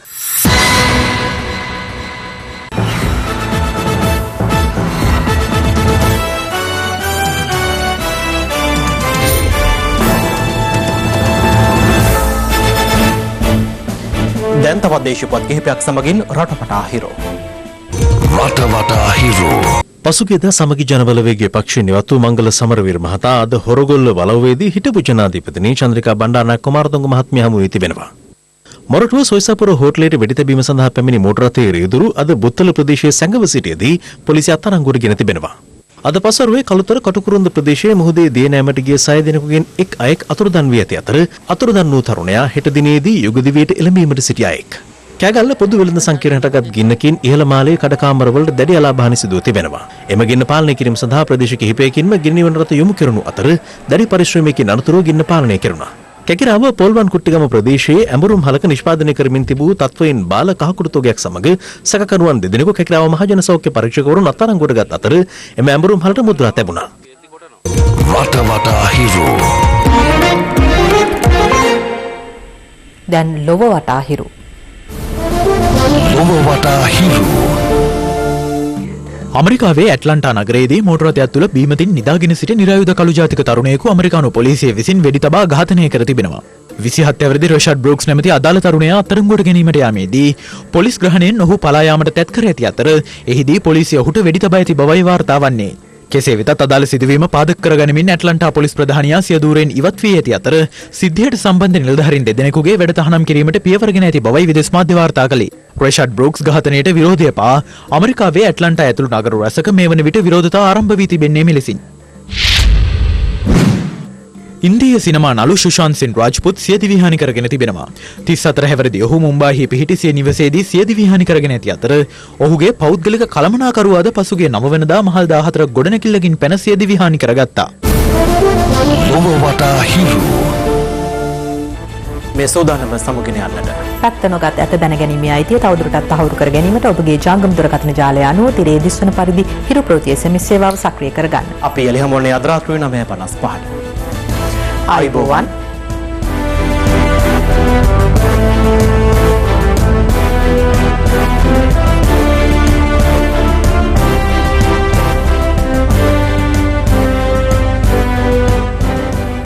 දැන් තවත් දේශපත් කිහිපයක් සමගින් රටපටා හිරෝ. රටවටා හිරෝ. පසුගියදා සමගි ජනබලවේගයේ පක්ෂ නිවත් වූ මංගල සමරවීර මහතා අද හොරගොල්ල වලව්වේදී හිටපු ජනාධිපතිනි චන්ද්‍රිකා බණ්ඩාරනායක කුමාරතුංග මහත්මිය හමු වී තිබෙනවා. මොරටුව සොයිසපුර හෝටලයට වෙඩි තැබීම සඳහා පැමිණි මෝටර රථයේ රියදුරු අද බුත්තල ප්‍රදේශයේ සැඟව සිටියේදී පොලිසිය අත්අඩංගුවට ගෙන තිබෙනවා. අද පසරුවේ කළුතර කටුකුරුන්ද ප්‍රදේශයේ මුහුදේ දිය නෑමට ගිය 6 දෙනෙකුගෙන් එක් අයෙක් අතුරුදන් වී ඇති අතර අතුරුදන් වූ තරුණයා හෙට දිනේදී යුගදිවියට එළඹීමට සිටි අයෙක්. කෑගල්ල පොදු වෙළඳ සංකීර්ණයට හටගත් ගින්නකින් ඉහළ මාලයේ කඩකාමරවලට දැඩි අලාභානි සිදුව තිබෙනවා. එම ගින්න පාලනය කිරීම සඳහා ප්‍රදේශ කිහිපයකින්ම ගින්න නිවන රථ යොමු කෙරුණු අතර දැඩි පරිශ්‍රමයකින් අනතුරුව ගින්න පාලනය කෙරුණා. කැකිරාව පොල්වන් කුට්ටිගම ප්‍රදේශයේ ඇඹරුම් හලක නිෂ්පාදනය කරමින් තිබූ තත්වයෙන් බාල කහකුඩු තොගයක් සමග සැකකරුවන් දෙදෙනෙකු කැකිරාව මහජන සෞඛ්‍ය පරීක්ෂකවරුන් අත්අඩංගුවට ගත් අතර එම ඇඹරුම් හලට මුද්‍රා තැබුණා. රටවටා හිරෝ. දැන් ලොව වටා හිරු. ලොව වටා හිරු. අමරිකාවේ ඇට්ලන්ටා නගරයේදී මෝටර රථයක් තුළ බීමතින් නිදාගෙන සිටි නිරායුධ කළු ජාතික තරුණයෙකු ඇමරිකානු පොලිසිය විසින් වෙඩි තබා ඝාතනය කර තිබෙනවා. 27 අවුරුදු රොෂඩ් බ්‍රූක්ස් නැමැති අදාළ තරුණයා අත්අඩංගුවට ගැනීමට යාමේදී පොලිස් ග්‍රහණයෙන් ඔහු පලා යාමට තැත් කර ඇති අතර එහිදී පොලිසිය ඔහුට වෙඩි තබා ඇති බවයි වාර්තා වන්නේ. කෙසේ වෙතත් අදාළ සිදුවීම පාදක කරගනිමින් ඇට්ලන්ටා පොලිස් ප්‍රධානියා සිය ධූරයෙන් ඉවත් වී ඇති අතර සිද්ධියට සම්බන්ධ නිලධාරීන් දෙදෙනෙකුගේ වැඩ තහනම් කිරීමට පියවරගෙන ඇති බවයි විදේශ මාධ්‍ය වාර්තා කළේ. රොෂඩ් බ්‍රූක්ස් ඝාතනයට විරෝධය පා ඇමරිකාවේ ඇට්ලන්ටා ඇතුළු නගර රැසක මේ වන විට විරෝධතා ආරම්භ වී තිබෙන්නේ මෙලෙසින්. ඉන්දිය සිනමා නළු සුශාන්ත් සින් රාජ්පුත් සියදිවි හානි කරගෙන තිබෙනවා. 34 හැවිරිදි ඔහු මුම්බායිහි පිහිටි සිය නිවසේදී සියදිවි හානි කරගෙන ඇති අතර ඔහුගේ පෞද්ගලික කළමනාකරුවාද පසුගිය 9 වෙනිදා මහල් 14 ගොඩනැගිල්ලකින් පැන සියදිවි හානි කරගත්තා. ලොව වටා හිරු. මේ සූදානම සමුගෙන යන්නට. පැත්ත නොගත් ඇත දැනගැනීමේ අයිතිය තවදුරටත් තහවුරු කර ගැනීමට ඔබගේ ජංගම දුරකථන ජාලය අනුව තිරේ දිස්වන පරිදි හිරු ප්‍රවෘත්ති SMS සේවාව සක්‍රිය කරගන්න. අපි එළිහමුවනේ අද රාත්‍රියේ 9:55ට. ආයුබෝවන්.